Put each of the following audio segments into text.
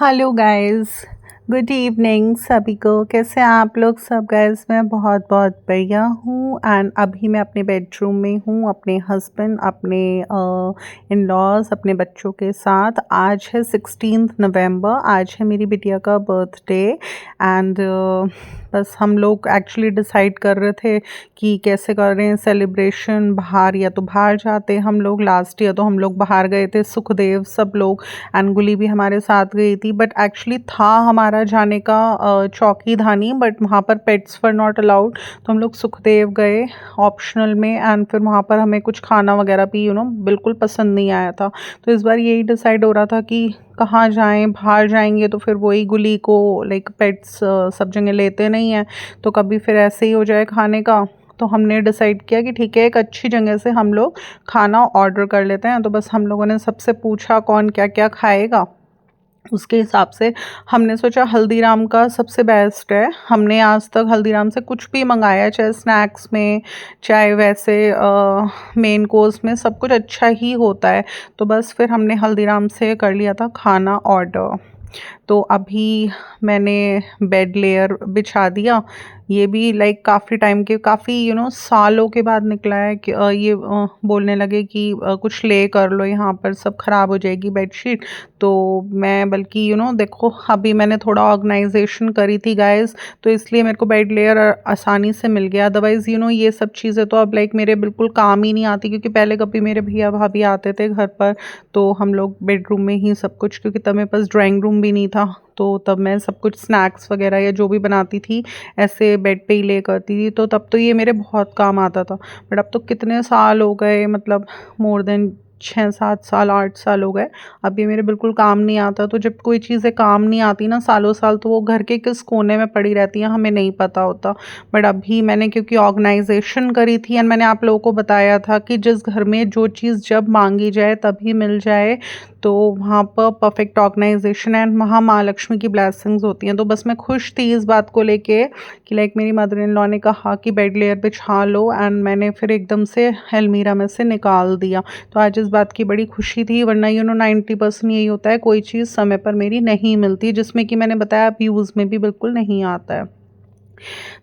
Hello guys. Good evening सभी को। कैसे हैं आप लोग सब गाइस? मैं बहुत बहुत बढ़िया हूँ एंड अभी मैं अपने बेडरूम में हूँ, अपने हस्बैंड, अपने इन लॉज, अपने बच्चों के साथ। आज है 16 नवंबर, आज है मेरी बिटिया का बर्थडे एंड बस हम लोग एक्चुअली डिसाइड कर रहे थे कि कैसे कर रहे हैं सेलिब्रेशन। बाहर या तो बाहर जाते हम लोग, लास्ट ईयर तो हम लोग बाहर गए थे, सुखदेव सब लोग, एंगुली भी हमारे साथ गई थी। बट एक्चुअली था हमारा जाने का चौकी धानी, बट वहाँ पर पेट्स वर नॉट अलाउड, तो हम लोग सुखदेव गए ऑप्शनल में। एंड फिर वहाँ पर हमें कुछ खाना वगैरह भी बिल्कुल पसंद नहीं आया था। तो इस बार यही डिसाइड हो रहा था कि कहाँ जाएं। बाहर जाएंगे तो फिर वही गुली को लाइक पेट्स सब जगह लेते नहीं हैं, तो कभी फिर ऐसे ही हो जाए खाने का। तो हमने डिसाइड किया कि ठीक है, एक अच्छी जगह से हम लोग खाना ऑर्डर कर लेते हैं। तो बस हम लोगों ने सबसे पूछा कौन क्या क्या खाएगा, उसके हिसाब से हमने सोचा हल्दीराम का सबसे बेस्ट है। हमने आज तक हल्दीराम से कुछ भी मंगाया, चाहे स्नैक्स में, चाहे वैसे मेन कोर्स में, सब कुछ अच्छा ही होता है। तो बस फिर हमने हल्दीराम से कर लिया था खाना ऑर्डर। तो अभी मैंने बेड लेयर बिछा दिया। ये भी लाइक काफ़ी टाइम के, काफ़ी सालों के बाद निकला है कि ये बोलने लगे कि कुछ ले कर लो, यहाँ पर सब ख़राब हो जाएगी बेडशीट। तो मैं बल्कि देखो, अभी मैंने थोड़ा ऑर्गेनाइजेशन करी थी गाइस, तो इसलिए मेरे को बेड लेयर आसानी से मिल गया। अदरवाइज़ ये सब चीज़ें तो अब लाइक मेरे बिल्कुल काम ही नहीं आती, क्योंकि पहले कभी मेरे भैया भाभी आते थे घर पर, तो हम लोग बेडरूम में ही सब कुछ, क्योंकि तब मेरे पास ड्राइंग रूम भी नहीं था, तो तब मैं सब कुछ स्नैक्स वगैरह या जो भी बनाती थी ऐसे बेड पे ही ले करती थी। तो तब तो ये मेरे बहुत काम आता था। बट अब तो कितने साल हो गए, मतलब मोर देन 6 7 साल 8 साल हो गए, अब ये मेरे बिल्कुल काम नहीं आता। तो जब कोई चीज़ें काम नहीं आती ना सालों साल, तो वो घर के किस कोने में पड़ी रहती हैं हमें नहीं पता होता। बट अभी मैंने क्योंकि ऑर्गेनाइजेशन करी थी एंड मैंने आप लोगों को बताया था कि जिस घर में जो चीज़ जब मांगी जाए तभी मिल जाए, तो वहाँ पर परफेक्ट ऑर्गेनाइजेशन एंड वहाँ माँ लक्ष्मी की ब्लेसिंग्स होती हैं। तो बस मैं खुश थी इस बात को लेके कि लाइक मेरी मदर इन लॉ ने कहा कि बेड लेयर बिछा लो, एंड मैंने फिर एकदम से अलमीरा में से निकाल दिया। तो आज इस बात की बड़ी खुशी थी, वरना 90% यही होता है, कोई चीज़ समय पर मेरी नहीं मिलती, जिसमें कि मैंने बताया अब यूज़ में भी बिल्कुल नहीं आता है।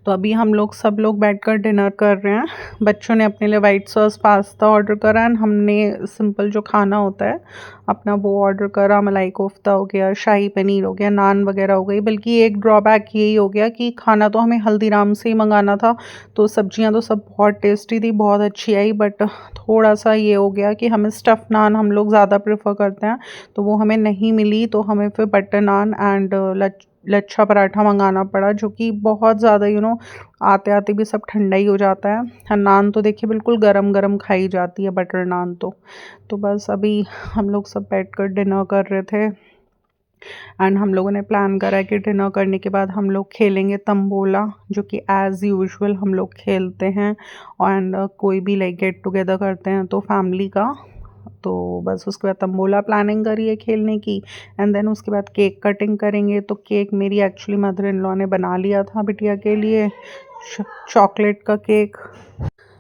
तो अभी हम लोग सब लोग बैठकर डिनर कर रहे हैं। बच्चों ने अपने लिए वाइट सॉस पास्ता ऑर्डर करा एंड हमने सिंपल जो खाना होता है अपना वो ऑर्डर करा। मलाई कोफ्ता हो गया, शाही पनीर हो गया, नान वगैरह हो गई। बल्कि एक ड्रॉबैक यही हो गया कि खाना तो हमें हल्दीराम से ही मंगाना था, तो सब्जियां तो सब बहुत टेस्टी थी, बहुत अच्छी आई। बट थोड़ा सा ये हो गया कि हमें स्टफ़ नान हम लोग ज़्यादा प्रेफर करते हैं, तो वो हमें नहीं मिली। तो हमें फिर butter naan and lachha paratha मंगाना पड़ा, जो कि बहुत ज़्यादा आते आते भी सब ठंडा ही हो जाता है। और नान तो देखिए बिल्कुल गरम गरम खाई जाती है, बटर नान तो बस अभी हम लोग सब बैठकर डिनर कर रहे थे एंड हम लोगों ने प्लान करा है कि डिनर करने के बाद हम लोग खेलेंगे तंबोला, जो कि एज़ यूजुअल हम लोग खेलते हैं। एंड कोई भी लाइक गेट टुगेदर करते हैं तो फैमिली का, तो बस उसके बाद तंबोला प्लानिंग करी है खेलने की। एंड देन उसके बाद केक कटिंग करेंगे। तो केक मेरी एक्चुअली मदर इन लॉ ने बना लिया था बिटिया के लिए, चॉकलेट का केक।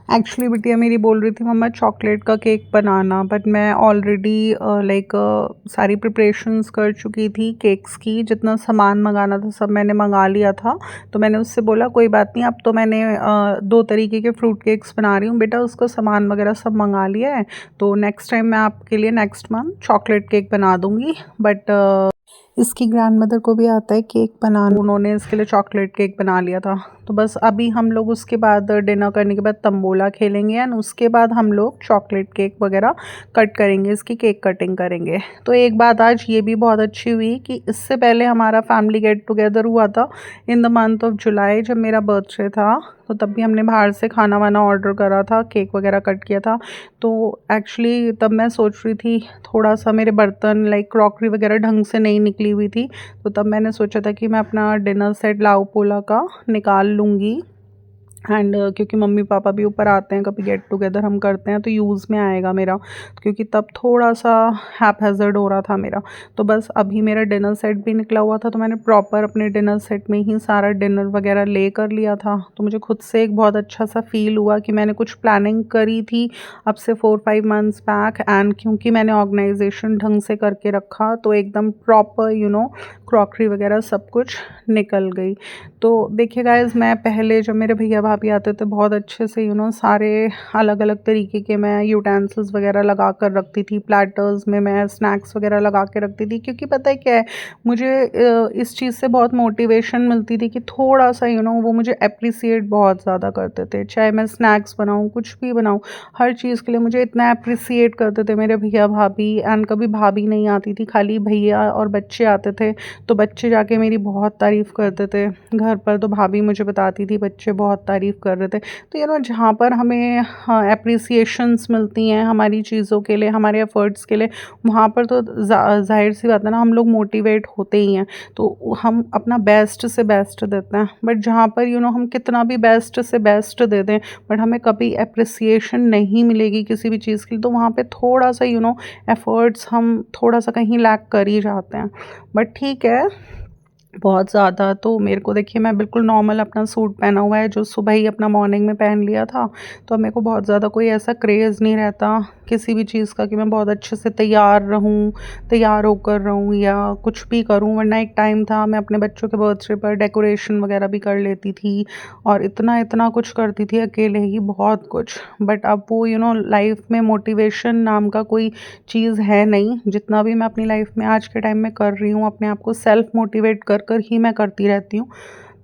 एक्चुअली बिटिया मेरी बोल रही थी मम्मा चॉकलेट का केक बनाना, बट मैं ऑलरेडी लाइक सारी प्रिपरेशंस कर चुकी थी केक्स की, जितना सामान मंगाना था सब मैंने मंगा लिया था। तो मैंने उससे बोला कोई बात नहीं, अब तो मैंने 2 तरीके के फ्रूट केक्स बना रही हूँ बेटा, उसका सामान वगैरह सब मंगा लिया है, तो नेक्स्ट टाइम मैं आपके लिए नेक्स्ट मंथ चॉकलेट केक बना दूँगी। बट इसकी ग्रैंडमदर को भी आता है केक बनाना, उन्होंने इसके लिए चॉकलेट केक बना लिया था। तो बस अभी हम लोग उसके बाद डिनर करने के बाद तंबोला खेलेंगे एंड उसके बाद हम लोग चॉकलेट केक वगैरह कट करेंगे, इसकी केक कटिंग करेंगे। तो एक बात आज ये भी बहुत अच्छी हुई कि इससे पहले हमारा फैमिली गेट टुगेदर हुआ था in the month of July, जब मेरा बर्थडे था। तो तब भी हमने बाहर से खाना वाना ऑर्डर करा था, केक वगैरह कट किया था। तो एक्चुअली तब मैं सोच रही थी, थोड़ा सा मेरे बर्तन लाइक क्रॉकरी वगैरह ढंग से नहीं निकली हुई थी, तो तब मैंने सोचा था कि मैं अपना डिनर सेट लाओ पोला का निकाल लूँगी एंड क्योंकि मम्मी पापा भी ऊपर आते हैं, कभी गेट टुगेदर हम करते हैं तो यूज़ में आएगा मेरा, क्योंकि तब थोड़ा सा हैपहैज़र्ड हो रहा था मेरा। तो बस अभी मेरा डिनर सेट भी निकला हुआ था, तो मैंने प्रॉपर अपने डिनर सेट में ही सारा डिनर वगैरह ले कर लिया था। तो मुझे खुद से एक बहुत अच्छा सा फ़ील हुआ कि मैंने कुछ प्लानिंग करी थी अब से 4-5 मंथ्स बैक, एंड क्योंकि मैंने ऑर्गेनाइजेशन ढंग से करके रखा तो एकदम प्रॉपर क्रॉकरी वगैरह सब कुछ निकल गई। तो देखिए गाइज़, मैं पहले जब मेरे भैया भाभी आते थे बहुत अच्छे से सारे अलग अलग तरीके के मैं यूटेंसिल्स वगैरह लगा कर रखती थी, प्लेटर्स में मैं स्नैक्स वगैरह लगा के रखती थी, क्योंकि पता है क्या है, मुझे इस चीज़ से बहुत मोटिवेशन मिलती थी कि थोड़ा सा वो मुझे अप्रिसिएट बहुत ज़्यादा करते थे, चाहे मैं स्नैक्स बनाऊँ कुछ भी बनाऊँ, हर चीज़ के लिए मुझे इतना अप्रिसिएट करते थे मेरे भैया भाभी। एंड कभी भाभी नहीं आती थी, खाली भैया और बच्चे आते थे, तो बच्चे जाके मेरी बहुत तारीफ़ करते थे। घर पर तो भाभी मुझे बताती थी बच्चे बहुत तारीफ़ कर रहे थे। तो जहाँ पर हमें एप्रिसिएशंस मिलती हैं हमारी चीज़ों के लिए, हमारे एफ़र्ट्स के लिए, वहाँ पर तो ज़ाहिर सी बात है ना, हम लोग मोटिवेट होते ही हैं। तो हम अपना बेस्ट से बेस्ट देते हैं, बट जहाँ पर हम कितना भी बेस्ट से बेस्ट दे दें, बट हमें कभी एप्रिसिएशन नहीं मिलेगी किसी भी चीज़ के लिए, तो वहाँ पे थोड़ा सा एफ़र्ट्स हम थोड़ा सा कहीं लैक कर ही जाते हैं। बट ठीक है, बहुत ज़्यादा तो मेरे को देखिए, मैं बिल्कुल नॉर्मल अपना सूट पहना हुआ है जो सुबह ही अपना मॉर्निंग में पहन लिया था, तो अब मेरे को बहुत ज़्यादा कोई ऐसा क्रेज़ नहीं रहता किसी भी चीज़ का कि मैं बहुत अच्छे से तैयार रहूँ, तैयार होकर रहूँ या कुछ भी करूँ। वरना एक टाइम था मैं अपने बच्चों के बर्थडे पर डेकोरेशन वगैरह भी कर लेती थी और इतना इतना कुछ करती थी अकेले ही, बहुत कुछ। बट अब वो लाइफ में मोटिवेशन नाम का कोई चीज़ है नहीं। जितना भी मैं अपनी लाइफ में आज के टाइम में कर रही हूँ, अपने आप को सेल्फ मोटिवेट कर कर ही मैं करती रहती हूँ।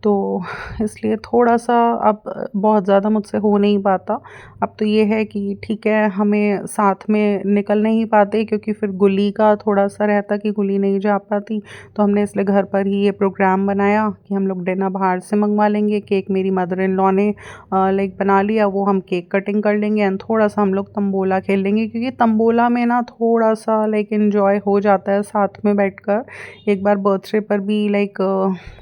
तो इसलिए थोड़ा-सा अब बहुत ज़्यादा मुझसे हो नहीं पाता। अब तो ये है कि ठीक है, हमें साथ में निकल नहीं पाते क्योंकि फिर गुली का थोड़ा-सा रहता कि गुली नहीं जा पाती, तो हमने इसलिए घर पर ही ये प्रोग्राम बनाया कि हम लोग डिनर बाहर से मँगवा लेंगे। केक मेरी मदर इन लॉ ने लाइक बना लिया, वो हम केक कटिंग कर लेंगे एंड थोड़ा-सा हम लोग तंबोला खेल लेंगे, क्योंकि तंबोला में ना थोड़ा-सा लाइक एन्जॉय हो जाता है साथ में बैठकर। एक बार बर्थडे पर भी लाइक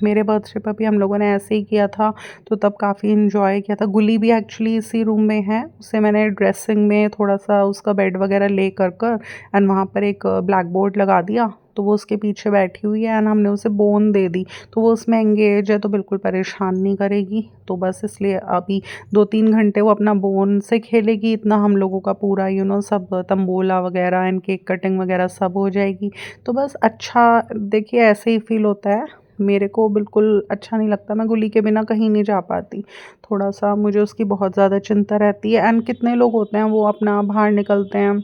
मेरे बर्थडे पर भी हम लोगों ने ऐसे ही किया था, तो तब काफ़ी एन्जॉय किया था। गुली भी एक्चुअली इसी रूम में है, उसे मैंने ड्रेसिंग में थोड़ा-सा उसका बेड वगैरह ले कर एंड वहाँ पर एक ब्लैक बोर्ड लगा दिया, तो वो उसके पीछे बैठी हुई है एंड हमने उसे बोन दे दी, तो वो उसमें एंगेज है, तो बिल्कुल परेशान नहीं करेगी। तो बस इसलिए अभी 2-3 घंटे वो अपना बोन से खेलेगी, इतना हम लोगों का पूरा सब तंबोला वगैरह एंड केक कटिंग वगैरह सब हो जाएगी। तो बस अच्छा, देखिए ऐसे ही फ़ील होता है। मेरे को बिल्कुल अच्छा नहीं लगता, मैं गुली के बिना कहीं नहीं जा पाती। थोड़ा-सा मुझे उसकी बहुत ज़्यादा चिंता रहती है एंड कितने लोग होते हैं वो अपना बाहर निकलते हैं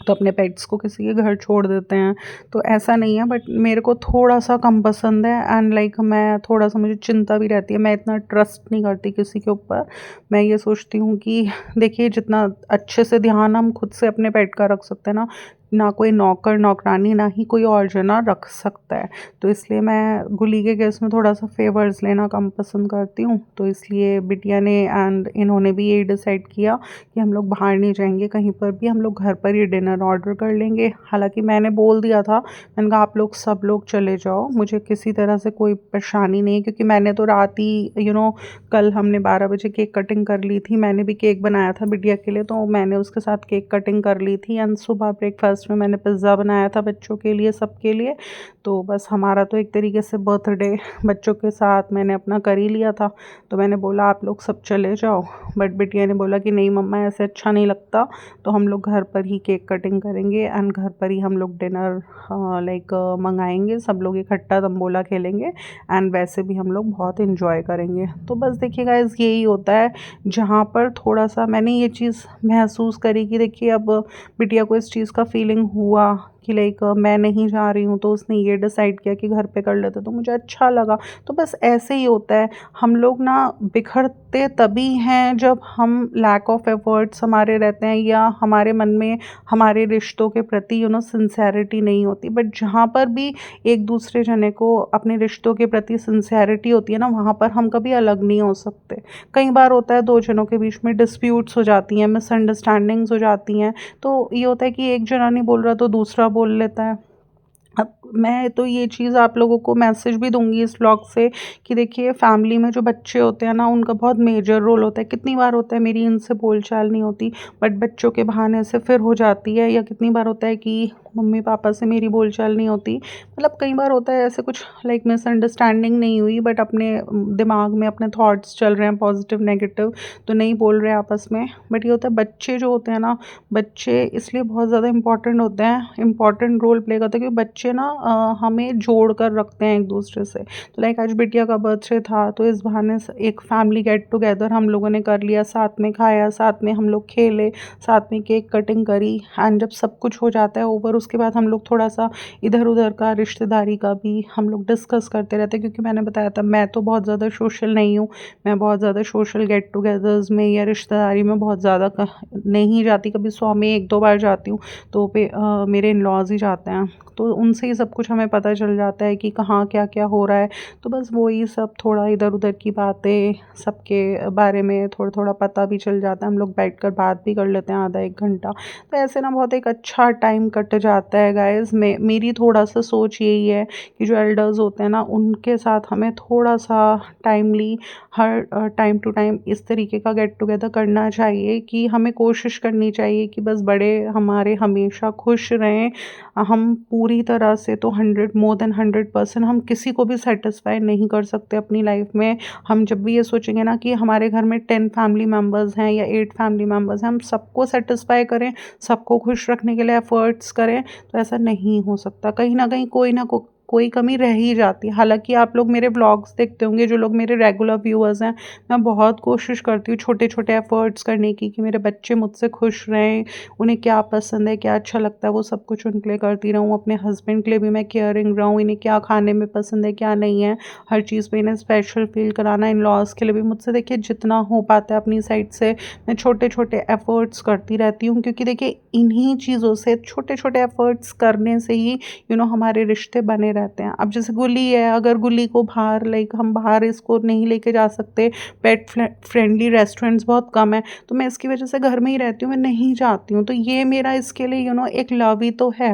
तो अपने पेट्स को किसी के घर छोड़ देते हैं, तो ऐसा नहीं है, बट मेरे को थोड़ा-सा कम पसंद है एंड लाइक मैं थोड़ा-सा, मुझे चिंता भी रहती है, मैं इतना ट्रस्ट नहीं करती किसी के ऊपर। मैं ये सोचती हूँ कि देखिए, जितना अच्छे से ध्यान हम खुद से अपने पेट का रख सकते हैं ना, ना कोई नौकर नौकरानी, ना ही कोई और जना रख सकता है। तो इसलिए मैं गुली के केस में थोड़ा-सा फ़ेवर्स लेना कम पसंद करती हूँ। तो इसलिए बिटिया ने एंड इन्होंने भी यही डिसाइड किया कि हम लोग बाहर नहीं जाएँगे कहीं पर भी, हम लोग घर पर ही डिनर ऑर्डर कर लेंगे। हालाँकि मैंने बोल दिया था, मैंने कहा आप लोग सब लोग चले जाओ, मुझे किसी तरह से कोई परेशानी नहीं है, क्योंकि मैंने तो रात ही कल हमने 12 बजे केक कटिंग कर ली थी। मैंने भी केक बनाया था बिटिया के लिए, तो मैंने उसके साथ केक कटिंग कर ली थी एंड सुबह ब्रेकफ़ास्ट में मैंने पिज़्ज़ा बनाया था बच्चों के लिए, सबके लिए। तो बस हमारा तो एक तरीके से बर्थडे बच्चों के साथ मैंने अपना कर ही लिया था। तो मैंने बोला आप लोग सब चले जाओ, बट बिटिया ने बोला कि नहीं मम्मा, ऐसे अच्छा नहीं लगता, तो हम लोग घर पर ही केक कटिंग करेंगे एंड घर पर ही हम लोग डिनर लाइक मंगाएंगे, सब लोग इकट्ठा तंबोला खेलेंगे एंड वैसे भी हम लोग बहुत इन्जॉय करेंगे। तो बस देखिए गाइज़, यही होता है जहाँ पर थोड़ा-सा मैंने ये चीज़ महसूस करी कि देखिए, अब बिटिया को इस चीज़ का फीलिंग हुआ कि लाइक मैं नहीं जा रही हूँ, तो उसने ये डिसाइड किया कि घर पे कर लेते, तो मुझे अच्छा लगा। तो बस ऐसे ही होता है, हम लोग ना बिखरते तभी हैं जब हम लैक ऑफ एफर्ट्स हमारे रहते हैं, या हमारे मन में हमारे रिश्तों के प्रति सिंसेरिटी नहीं होती। बट जहाँ पर भी एक दूसरे जने को अपने रिश्तों के प्रति सिंसेरिटी होती है ना, वहाँ पर हम कभी अलग नहीं हो सकते। कई बार होता है दो जनों के बीच में डिस्प्यूट्स हो जाती हैं, मिसअंडरस्टैंडिंग्स हो जाती हैं, तो ये होता है कि एक जना नहीं बोल रहा तो दूसरा बोल लेता है। अब मैं तो ये चीज़ आप लोगों को मैसेज भी दूँगी इस व्लॉग से कि देखिए फैमिली में जो बच्चे होते हैं ना उनका बहुत मेजर रोल होता है। कितनी बार होता है मेरी इनसे बोलचाल नहीं होती बट बच्चों के बहाने से फिर हो जाती है, या कितनी बार होता है कि मम्मी-पापा से मेरी बोलचाल नहीं होती। मतलब कई बार होता है ऐसे कुछ लाइक मिसअंडरस्टैंडिंग नहीं हुई बट अपने दिमाग में अपने थॉट्स चल रहे हैं पॉज़िटिव नेगेटिव, तो नहीं बोल रहे आपस में। बट ये होता है बच्चे जो होते हैं ना, बच्चे इसलिए बहुत ज़्यादा इम्पोर्टेंट होते हैं, इम्पोर्टेंट रोल प्ले करते हैं क्योंकि बच्चे ना हमें जोड़ कर रखते हैं एक दूसरे से। तो लाइक आज बिटिया का बर्थडे था तो इस बहाने से एक फैमिली गेट टुगेदर हम लोगों ने कर लिया, साथ में खाया, साथ में हम लोग खेले, साथ में केक कटिंग करी। एंड जब सब कुछ हो जाता है ओवर उसके बाद हम लोग थोड़ा सा इधर उधर का रिश्तेदारी का भी हम लोग डिस्कस करते रहते हैं, क्योंकि मैंने बताया था मैं तो बहुत ज़्यादा सोशल नहीं हूँ। मैं बहुत ज़्यादा सोशल गेट टुगेदर्स में या रिश्तेदारी में बहुत ज़्यादा नहीं जाती, कभी 100 में 1-2 बार जाती हूँ। तो मेरे इन-लॉज़ ही जाते हैं, तो उनसे ही सब कुछ हमें पता चल जाता है कि कहाँ क्या-क्या हो रहा है। तो बस वही सब थोड़ा इधर-उधर की बातें, सबके बारे में थोड़ा-थोड़ा पता भी चल जाता है। हम लोग बैठकर बात भी कर लेते हैं आधा 1 घंटा। तो ऐसे ना बहुत एक अच्छा टाइम कट जाता है गाइज़। मेरी थोड़ा-सा सोच यही है कि जो एल्डर्स होते हैं ना, उनके साथ हमें थोड़ा-सा टाइमली हर टाइम टू टाइम इस तरीके का गेट टुगेदर करना चाहिए कि हमें कोशिश करनी चाहिए कि बस बड़े हमारे हमेशा खुश रहें। हम पूरी तरह से तो 100 मोर देन 100% हम किसी को भी सैटिस्फाई नहीं कर सकते अपनी लाइफ में। हम जब भी ये सोचेंगे ना कि हमारे घर में 10 फैमिली मेंबर्स हैं या 8 फैमिली मेंबर्स हैं, हम सबको सैटिस्फाई करें, सबको खुश रखने के लिए एफर्ट्स करें, तो ऐसा नहीं हो सकता। कहीं न कहीं कोई कमी रह ही जाती है। हालाँकि आप लोग मेरे व्लॉग्स देखते होंगे, जो लोग मेरे रेगुलर व्यूअर्स हैं, मैं बहुत कोशिश करती हूँ छोटे-छोटे एफर्ट्स करने की कि मेरे बच्चे मुझसे खुश रहें, उन्हें क्या पसंद है, क्या अच्छा लगता है, वो सब कुछ उनके लिए करती रहूँ। अपने हस्बैंड के लिए भी मैं केयरिंग रहूँ, इन्हें क्या खाने में पसंद है, क्या नहीं है, हर चीज़ पे इन्हें स्पेशल फ़ील कराना। इन-लॉज़ के लिए भी मुझसे देखिए जितना हो पाता है अपनी साइड से मैं छोटे-छोटे एफर्ट्स करती रहती हूँ, क्योंकि देखिए इन्हीं चीज़ों से, छोटे-छोटे एफर्ट्स करने से ही हमारे रिश्ते बने रहते हैं। अब जैसे गुल्ली है, अगर गुल्ली को बाहर लाइक हम बाहर इसको नहीं लेके जा सकते, पेट फ्रेंडली रेस्टोरेंट्स बहुत कम है, तो मैं इसकी वजह से घर में ही रहती हूँ, मैं नहीं जाती हूँ। तो ये मेरा इसके लिए एक लव ही तो है,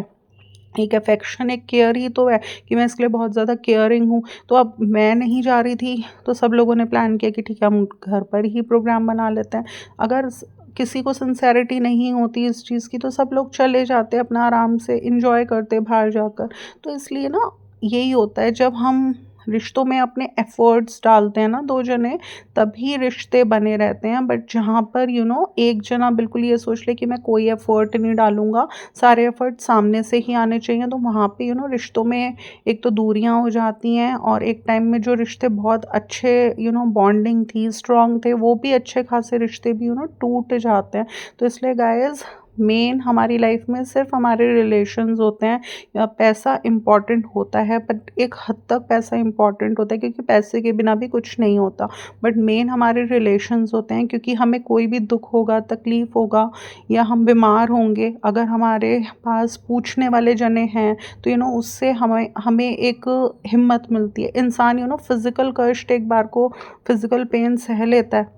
एक अफेक्शन, एक केयर ही तो है कि मैं इसके लिए बहुत ज़्यादा केयरिंग हूँ। तो अब मैं नहीं जा रही थी, तो सब लोगों ने प्लान किया कि ठीक है हम घर पर ही प्रोग्राम बना लेते हैं। अगर किसी को सिंसेरिटी नहीं होती इस चीज़ की, तो सब लोग चले जाते अपना आराम से एंजॉय करते बाहर जाकर। तो इसलिए ना यही होता है, जब हम रिश्तों में अपने एफर्ट्स डालते हैं ना 2 जने, तभी रिश्ते बने रहते हैं। बट जहाँ पर एक जना बिल्कुल ये सोच ले कि मैं कोई एफर्ट नहीं डालूँगा, सारे एफर्ट सामने से ही आने चाहिए, तो वहाँ पे रिश्तों में एक तो दूरियां हो जाती हैं, और एक टाइम में जो रिश्ते बहुत अच्छे बॉन्डिंग थी, स्ट्रॉन्ग थे, वो भी अच्छे खासे रिश्ते भी टूट जाते हैं। तो इसलिए गाइस, मेन हमारी लाइफ में सिर्फ हमारे रिलेशंस होते हैं, या पैसा इम्पॉर्टेंट होता है, बट एक हद तक पैसा इम्पॉर्टेंट होता है, क्योंकि पैसे के बिना भी कुछ नहीं होता। बट मेन हमारे रिलेशंस होते हैं, क्योंकि हमें कोई भी दुख होगा, तकलीफ़ होगा, या हम बीमार होंगे, अगर हमारे पास पूछने वाले जने हैं, तो उससे हमें हमें एक हिम्मत मिलती है। इंसान फिज़िकल कष्ट एक बार को फिज़िकल पेन सह लेता है,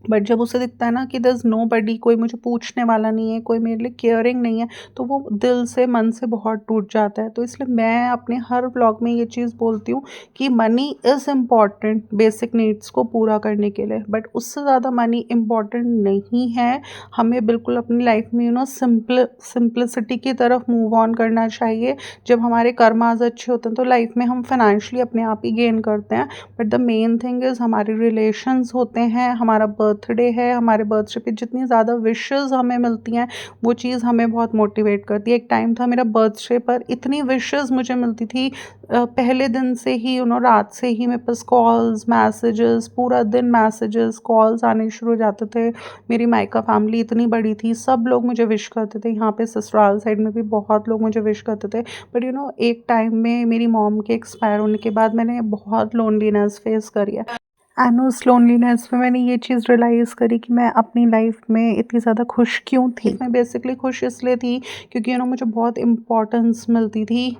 बट जब उसे दिखता है ना कि देयर इज़ नोबडी, कोई मुझे पूछने वाला नहीं है, कोई मेरे लिए केयरिंग नहीं है, तो वो दिल से, मन से बहुत टूट जाता है। तो इसलिए मैं अपने हर व्लॉग में ये चीज़ बोलती हूँ कि money is important basic needs को पूरा करने के लिए, बट उससे ज़्यादा मनी इम्पॉर्टेंट नहीं है। हमें बिल्कुल अपनी लाइफ में सिंप्लिसिटी की तरफ मूव ऑन करना चाहिए। जब हमारे कर्मास अच्छे होते हैं तो लाइफ में हम फाइनेंशियली अपने आप ही गेन करते हैं, but the main thing is हमारे रिलेशंस होते हैं, हमारा बर्थडे है, हमारे बर्थडे पे जितनी ज़्यादा विशेज़ हमें मिलती हैं, वो चीज़ हमें बहुत मोटिवेट करती है। एक टाइम था मेरा बर्थडे पर इतनी विशेज़ मुझे मिलती थी, पहले दिन से ही रात से ही मेरे पास कॉल्स, मैसेजेस, पूरा दिन मैसेजेस, कॉल्स आने शुरू हो जाते थे। मेरी मायका फैमिली इतनी बड़ी थी, सब लोग मुझे विश करते थे, यहाँ पे ससुराल साइड में भी बहुत लोग मुझे विश करते थे। बट एक टाइम में मेरी मॉम के एक्सपायर होने के बाद मैंने बहुत लोनलीनेस फेस करी है, एंड उस लोनलीनेस में मैंने ये चीज़ रियलाइज़ करी कि मैं अपनी लाइफ में इतनी ज़्यादा खुश क्यों थी। मैं बेसिकली खुश इसलिए थी क्योंकि मुझे बहुत इम्पोर्टेंस मिलती थी,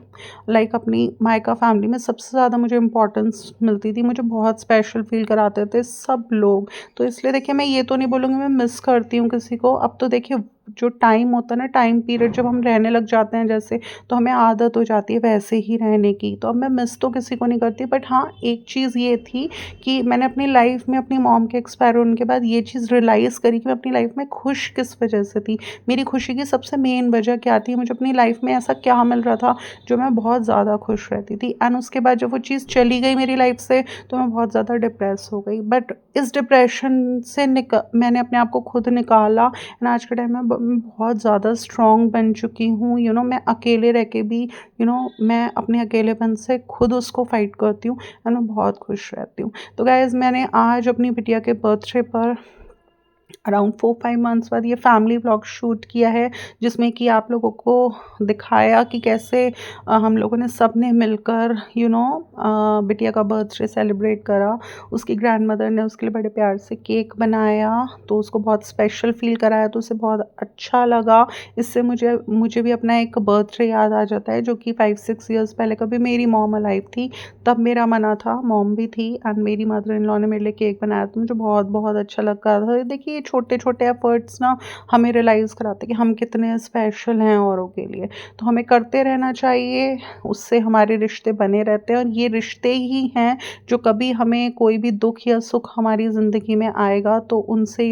लाइक अपनी मायका फैमिली में सबसे ज़्यादा मुझे इम्पोर्टेंस मिलती थी, मुझे बहुत स्पेशल फील कराते थे सब लोग। तो इसलिए देखिए, मैं ये तो नहीं बोलूँगी मैं मिस करती हूँ किसी को। अब तो देखिए जो टाइम होता है ना, टाइम पीरियड जब हम रहने लग जाते हैं जैसे, तो हमें आदत हो जाती है वैसे ही रहने की। तो अब मैं मिस तो किसी को नहीं करती, बट हाँ, एक चीज़ ये थी कि मैंने अपनी लाइफ में अपनी मॉम के एक्सपायर होने के बाद ये चीज़ रियलाइज़ करी कि मैं अपनी लाइफ में खुश किस वजह से थी। मेरी खुशी की सबसे मेन वजह क्या थी, मुझे अपनी लाइफ में ऐसा क्या मिल रहा था जो मैं बहुत ज़्यादा खुश रहती थी। एंड उसके बाद जब वो चीज़ चली गई मेरी लाइफ से, तो मैं बहुत ज़्यादा डिप्रेस हो गई। बट इस डिप्रेशन से मैंने अपने आप को खुद निकाला, एंड आज के टाइम में मैं बहुत ज़्यादा स्ट्रॉन्ग बन चुकी हूँ। मैं अकेले रह के भी मैं अपने अकेलेपन से खुद उसको फाइट करती हूँ, एंड मैं बहुत खुश रहती हूँ। तो गाइज़, मैंने आज अपनी बिटिया के बर्थडे पर अराउंड 4-5 मंथ्स बाद ये फैमिली व्लॉग शूट किया है, जिसमें कि आप लोगों को दिखाया कि कैसे हम लोगों ने सब ने मिलकर बिटिया का बर्थडे सेलिब्रेट करा। उसकी ग्रैंडमदर ने उसके लिए बड़े प्यार से केक बनाया, तो उसको बहुत स्पेशल फील कराया, तो उसे बहुत अच्छा लगा। इससे मुझे मुझे भी अपना एक बर्थडे याद आ जाता है, जो कि 5-6 ईयर्स पहले कभी मेरी मॉम अलाइव थी, तब मेरा मना था, मॉम भी थी, एंड मेरी मदर इन लॉ ने मेरे लिए केक बनाया, तो मुझे बहुत बहुत अच्छा लगा था। देखिए, ये छोटे छोटे एफर्ट्स ना हमें रियलाइज़ कराते हैं कि हम कितने स्पेशल हैं औरों के लिए। तो हमें करते रहना चाहिए, उससे हमारे रिश्ते बने रहते हैं, और ये रिश्ते ही हैं जो कभी हमें कोई भी दुख या सुख हमारी ज़िंदगी में आएगा तो उनसे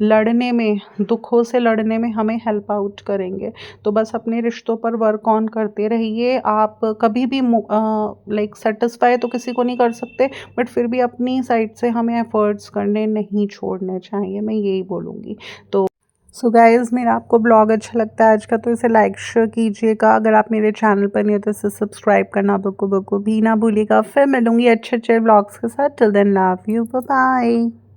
लड़ने में, दुखों से लड़ने में हमें हेल्प आउट करेंगे। तो बस अपने रिश्तों पर वर्क ऑन करते रहिए। आप कभी भी लाइक सेटिस्फाई तो किसी को नहीं कर सकते, बट फिर भी अपनी साइड से हमें एफर्ट्स करने नहीं छोड़ने चाहिए, मैं यही बोलूँगी। तो सो गाइज़, मेरा आपको ब्लॉग अच्छा लगता है आज का, तो इसे लाइक शेयर कीजिएगा। अगर आप मेरे चैनल पर नहीं हो तो इसे सब्सक्राइब करना बिल्कुल बिल्कुल भी ना भूलिएगा। फिर मिलूँगी अच्छे अच्छे ब्लॉग्स के साथ। Till then, love you, bye bye.